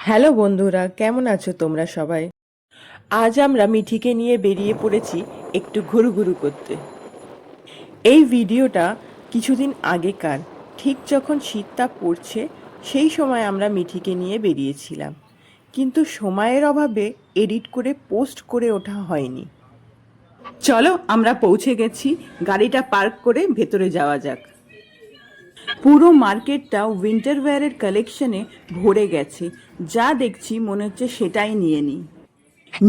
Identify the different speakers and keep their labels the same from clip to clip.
Speaker 1: Hello বন্ধুরা, কেমন আছো তোমরা সবাই? আজ আমরা মিঠিকে নিয়ে বেরিয়ে পড়েছি একটু ঘুরুঘুরু করতে। এই ভিডিওটা কিছুদিন আগেকার, ঠিক যখন শীতটা পড়ছে সেই সময় আমরা মিঠিকে নিয়ে বেরিয়েছিলাম, কিন্তু সময়ের অভাবে এডিট করে পোস্ট করে ওঠা হয়নি। চলো আমরা পৌঁছে গেছি, গাড়িটা পার্ক করে ভেতরে যাওয়া যাক। পুরো মার্কেটটা উইন্টার ওয়্যারের কালেকশনে ভরে গেছে, যা দেখছি মনে হচ্ছে সেটাই নিয়ে নিই।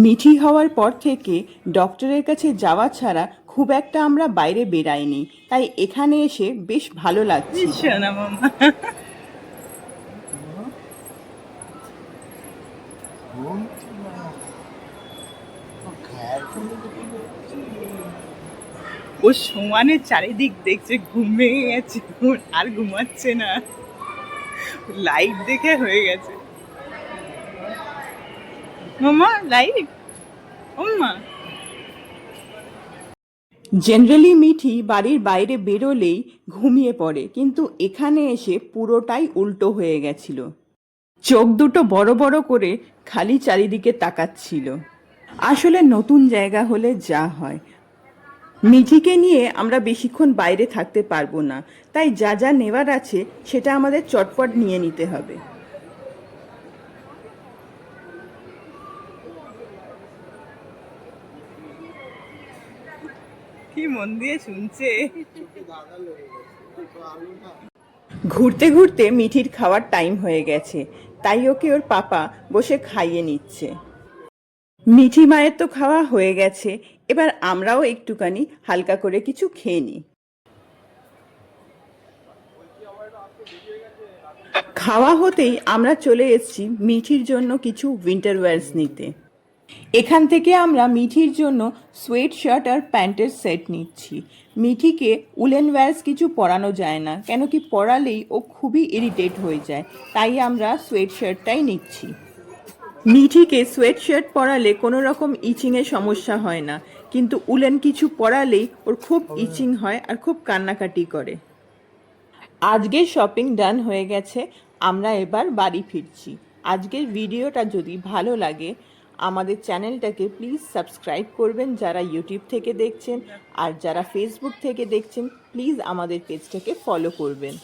Speaker 1: মিঠি হওয়ার পর থেকে ডক্টরের কাছে যাওয়া ছাড়া খুব একটা আমরা বাইরে বেরাইনি, তাই এখানে এসে বেশ ভালো লাগছে।
Speaker 2: শোনা মামা, ও সমানে চারিদিক দেখছে, ঘুম ভেঙে গেছে ওর, আর ঘুমাচ্ছে না, লাইট দেখে হয়ে গেছে। মামা লাইট, ও মা।
Speaker 1: জেনারেলি মিঠি বাড়ির বাইরে বেরোলেই ঘুমিয়ে পড়ে, কিন্তু এখানে এসে পুরোটাই উল্টো হয়ে গেছিল। চোখ দুটো বড় বড় করে খালি চারিদিকে তাকাচ্ছিল। আসলে নতুন জায়গা হলে যা হয়। মিঠিকে নিয়ে আমরা বেশিক্ষণ বাইরে থাকতে পারবো না, তাই যা যা নেওয়ার আছে সেটা আমাদের চটপট নিয়ে নিতে হবে।
Speaker 2: কি মন দিয়ে শুনছে।
Speaker 1: ঘুরতে ঘুরতে মিঠির খাওয়ার টাইম হয়ে গেছে, তাই ওকে ওর পাপা বসে খাইয়ে নিচ্ছে। মিঠি মায়ের তো খাওয়া হয়ে গেছে, এবার আমরাও একটুখানি হালকা করে কিছু খেয়ে নিই। খাওয়া হতেই আমরা চলে এসেছি মিঠির জন্য কিছু উইন্টার ওয়্যারস নিতে। এখান থেকে আমরা মিঠির জন্য সোয়েট শার্ট আর প্যান্টের সেট নিচ্ছি। মিঠিকে উলেন ওয়্যারস কিছু পরানো যায় না, কেন কি পরালেই ও খুবই ইরিটেট হয়ে যায়, তাই আমরা সোয়েট শার্টটাই নিচ্ছি। মিঠিকে সোয়েট শার্ট পরালে কোনো রকম ইচিংয়ের সমস্যা হয় না, কিন্তু উলেন কিছু পরালেই ওর খুব ইচিং হয় আর খুব কান্নাকাটি করে। আজকের শপিং ডান হয়ে গেছে, আমরা এবার বাড়ি ফিরছি। আজকের ভিডিওটা যদি ভালো লাগে আমাদের চ্যানেলটাকে প্লিজ সাবস্ক্রাইব করবেন যারা ইউটিউব থেকে দেখছেন, আর যারা ফেসবুক থেকে দেখছেন প্লিজ আমাদের পেজটাকে ফলো করবেন।